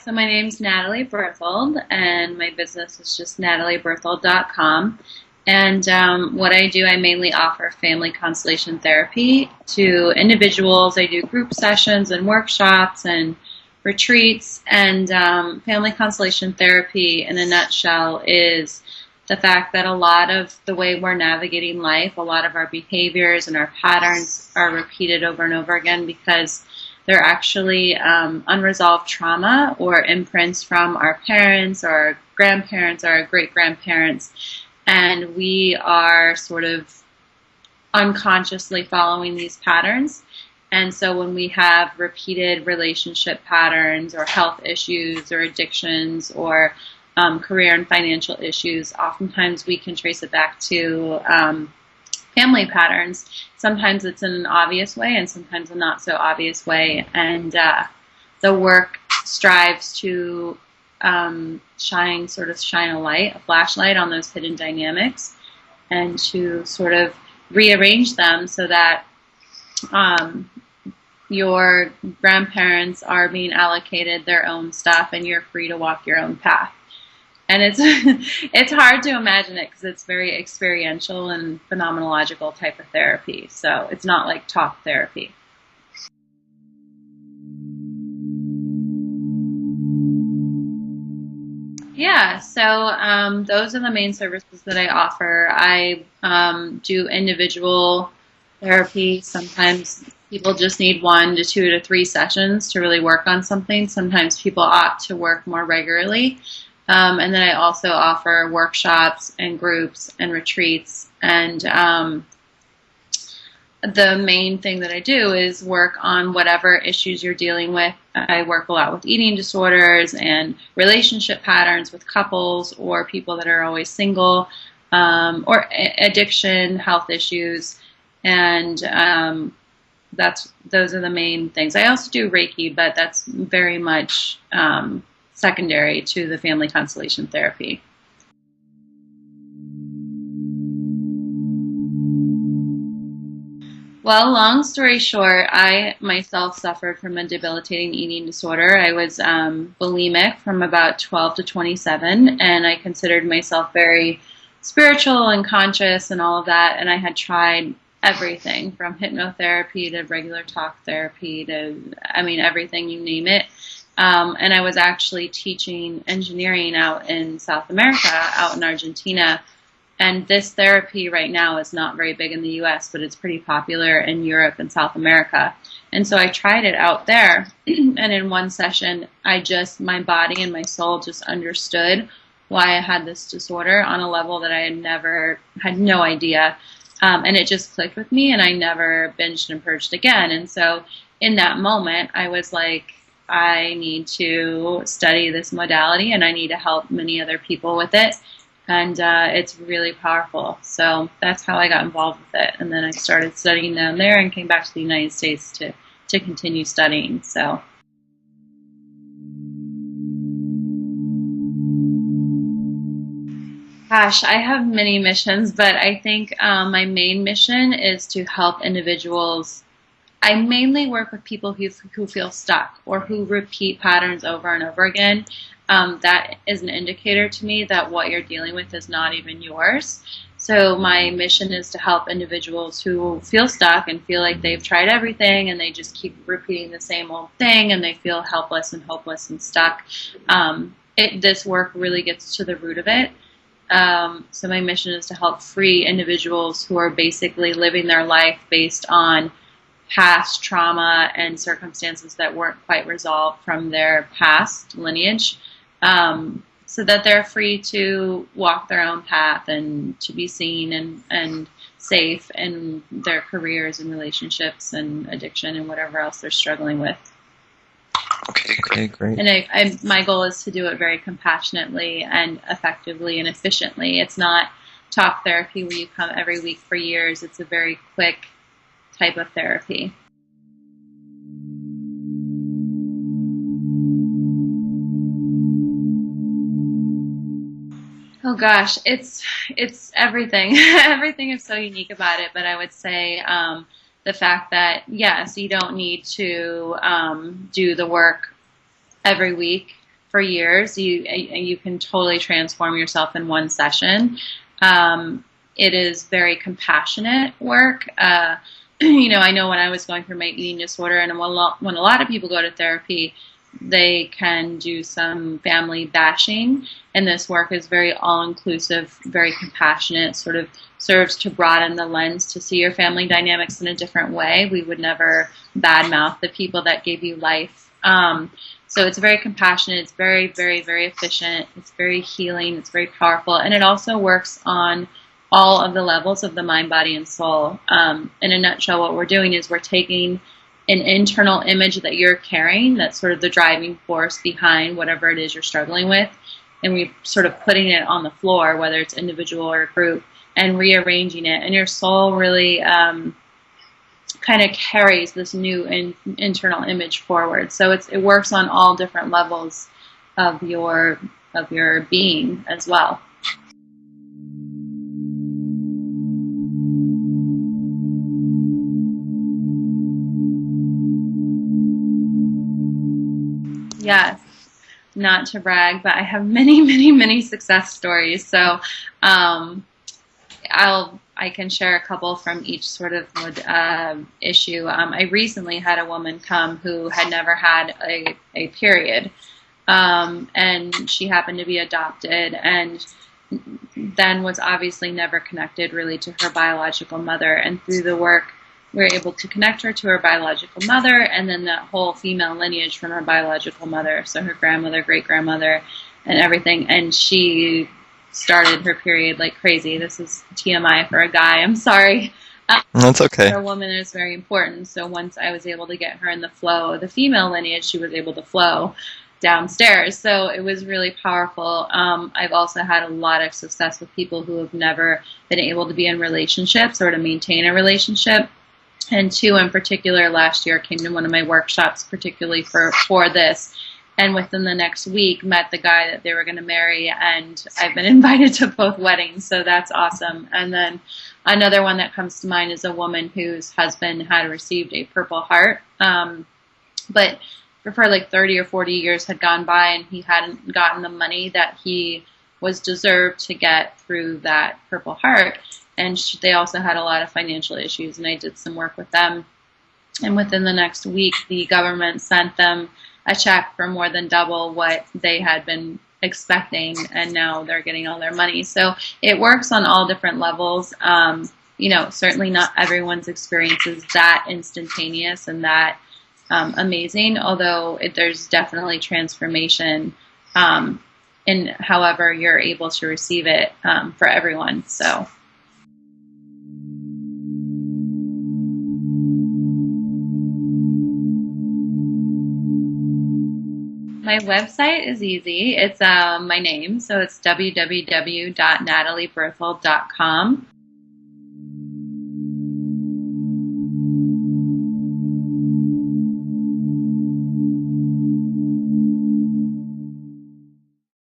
So my name's Natalie Berthold, and my business is just natalieberthold.com. And what I do, I mainly offer family constellation therapy to individuals. I do group sessions and workshops and retreats. And family constellation therapy, in a nutshell, is the fact that a lot of the way we're navigating life, a lot of our behaviors and our patterns are repeated over and over again because they're actually unresolved trauma or imprints from our parents or our grandparents or our great-grandparents. And we are sort of unconsciously following these patterns. And so when we have repeated relationship patterns or health issues or addictions or career and financial issues, oftentimes we can trace it back to family patterns. Sometimes it's in an obvious way and sometimes a not so obvious way. And the work strives to shine a light, a flashlight on those hidden dynamics and to sort of rearrange them so that your grandparents are being allocated their own stuff and you're free to walk your own path. And it's hard to imagine it because it's very experiential and phenomenological type of therapy. So it's not like talk therapy. Yeah, so those are the main services that I offer. I do individual therapy. Sometimes people just need 1 to 2 to 3 sessions to really work on something. Sometimes people opt to work more regularly. And then I also offer workshops and groups and retreats. And the main thing that I do is work on whatever issues you're dealing with. I work a lot with eating disorders and relationship patterns with couples or people that are always single, or addiction, health issues. And those are the main things. I also do Reiki, but that's very much secondary to the family constellation therapy. Well, long story short, I myself suffered from a debilitating eating disorder. I was bulimic from about 12 to 27, and I considered myself very spiritual and conscious and all of that, and I had tried everything from hypnotherapy to regular talk therapy to, everything, you name it. And I was actually teaching engineering out in South America, out in Argentina. And this therapy right now is not very big in the US, but it's pretty popular in Europe and South America. And so I tried it out there. And in one session, my body and my soul just understood why I had this disorder on a level that I had no idea. And it just clicked with me, and I never binged and purged again. And so in that moment, I was like, I need to study this modality and I need to help many other people with it. And it's really powerful. So that's how I got involved with it. And then I started studying down there and came back to the United States to continue studying. So. Gosh, I have many missions, but I think my main mission is to help individuals. I mainly work with people who feel stuck or who repeat patterns over and over again. That is an indicator to me that what you're dealing with is not even yours. So my mission is to help individuals who feel stuck and feel like they've tried everything and they just keep repeating the same old thing and they feel helpless and hopeless and stuck. This work really gets to the root of it. So my mission is to help free individuals who are basically living their life based on past trauma and circumstances that weren't quite resolved from their past lineage, so that they're free to walk their own path and to be seen and safe in their careers and relationships and addiction and whatever else they're struggling with. Okay, great. And my goal is to do it very compassionately and effectively and efficiently. It's not talk therapy where you come every week for years. It's a very quick type of therapy. Oh gosh, it's everything. Everything is so unique about it, but I would say the fact that, yes, you don't need to do the work every week. for years. You can totally transform yourself in one session. It is very compassionate work. I know when I was going through my eating disorder, and when a lot of people go to therapy, they can do some family bashing, and this work is very all-inclusive, very compassionate, sort of serves to broaden the lens to see your family dynamics in a different way. We would never badmouth the people that gave you life. So it's very compassionate, it's very, very, very efficient, it's very healing, it's very powerful, and it also works on all of the levels of the mind, body, and soul. In a nutshell, what we're doing is we're taking an internal image that you're carrying, that's sort of the driving force behind whatever it is you're struggling with, and we're sort of putting it on the floor, whether it's individual or group, and rearranging it. And your soul really kind of carries this new internal image forward. So it works on all different levels of your being as well. Yes, not to brag, but I have many, many, many success stories. So I can share a couple from each sort of issue. I recently had a woman come who had never had a period, and she happened to be adopted, and then was obviously never connected really to her biological mother. And through the work, we were able to connect her to her biological mother, and then that whole female lineage from her biological mother, so her grandmother, great-grandmother, and everything. And she started her period like crazy. This is TMI for a guy. I'm sorry. That's okay. For a woman, it's very important. So once I was able to get her in the flow of the female lineage, she was able to flow downstairs. So it was really powerful. I've also had a lot of success with people who have never been able to be in relationships or to maintain a relationship. And two in particular last year came to one of my workshops, particularly for this. And within the next week, met the guy that they were going to marry, and I've been invited to both weddings, so that's awesome. And then another one that comes to mind is a woman whose husband had received a Purple Heart, but for like 30 or 40 years had gone by, and he hadn't gotten the money that he was deserved to get through that Purple Heart. And they also had a lot of financial issues, and I did some work with them. And within the next week, the government sent them a check for more than double what they had been expecting, and now they're getting all their money. So it works on all different levels. Certainly not everyone's experience is that instantaneous and that amazing, although there's definitely transformation in however you're able to receive it for everyone. So. My website is easy. It's my name, so it's www.natalieberthold.com.